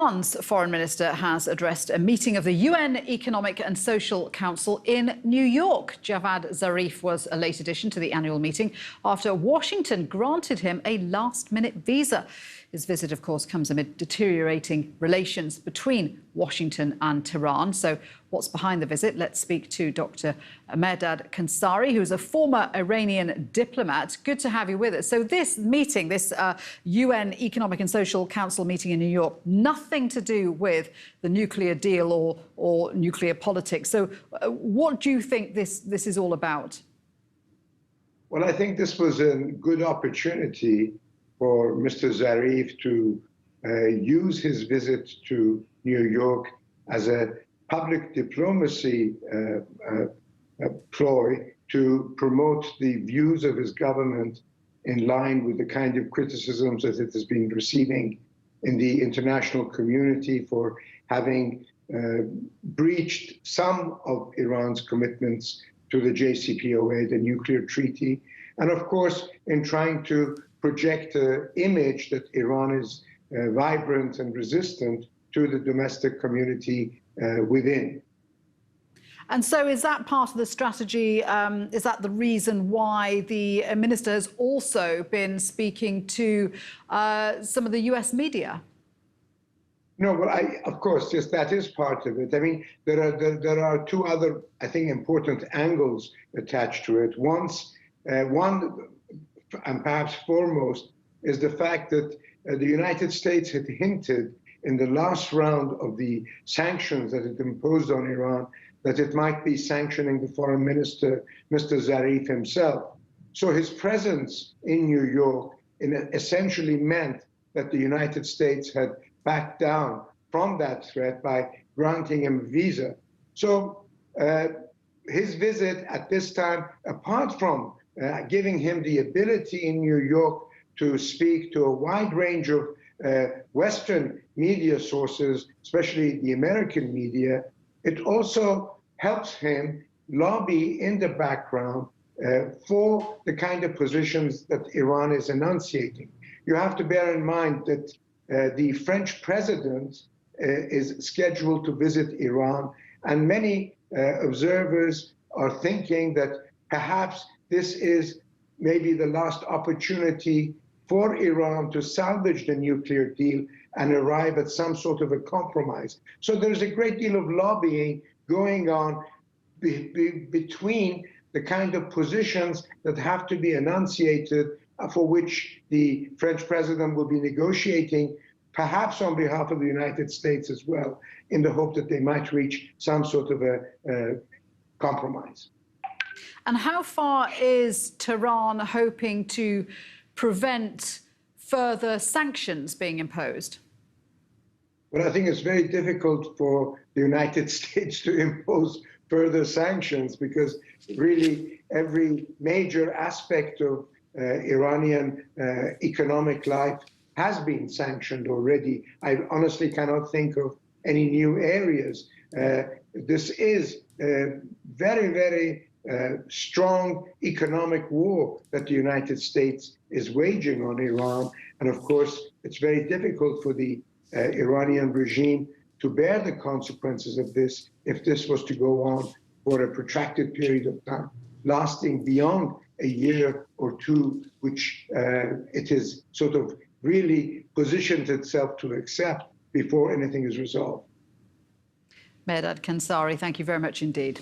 Iran's foreign minister has addressed a meeting of the UN Economic and Social Council in New York. Javad Zarif was a late addition to the annual meeting after Washington granted him a last-minute visa. His visit, of course, comes amid deteriorating relations between Washington and Tehran. So what's behind the visit? Let's speak to Dr. Mehrdad Khonsari, who's a former Iranian diplomat. Good to have you with us. So this meeting, this UN Economic and Social Council meeting in New York, nothing to do with the nuclear deal or nuclear politics. So what do you think this is all about? Well, I think this was a good opportunity for Mr. Zarif to use his visit to New York as a public diplomacy ploy to promote the views of his government in line with the kind of criticisms that it has been receiving in the international community for having breached some of Iran's commitments to the JCPOA, the nuclear treaty, and of course in trying to project an image that Iran is vibrant and resistant to the domestic community within. And so is that part of the strategy? Is that the reason why the minister has also been speaking to some of the US media? No, well, of course, yes, that is part of it. I mean, there are two other, I think, important angles attached to it. One, and perhaps foremost, is the fact that the United States had hinted in the last round of the sanctions that it imposed on Iran that it might be sanctioning the foreign minister, Mr. Zarif himself. So his presence in New York essentially meant that the United States had backed down from that threat by granting him a visa. So his visit at this time, apart from giving him the ability in New York to speak to a wide range of Western media sources, especially the American media, it also helps him lobby in the background for the kind of positions that Iran is enunciating. You have to bear in mind that the French president is scheduled to visit Iran, and many observers are thinking that perhaps this is maybe the last opportunity for Iran to salvage the nuclear deal and arrive at some sort of a compromise. So there's a great deal of lobbying going on between the kind of positions that have to be enunciated, for which the French president will be negotiating, perhaps on behalf of the United States as well, in the hope that they might reach some sort of a compromise. And how far is Tehran hoping to prevent further sanctions being imposed? Well, I think it's very difficult for the United States to impose further sanctions because really every major aspect of Iranian economic life has been sanctioned already. I honestly cannot think of any new areas. This is a very, very strong economic war that the United States is waging on Iran. And of course, it's very difficult for the Iranian regime to bear the consequences of this if this was to go on for a protracted period of time, lasting beyond a year or two, which it is sort of really positioned itself to accept before anything is resolved. Mehrdad Khonsari, thank you very much indeed.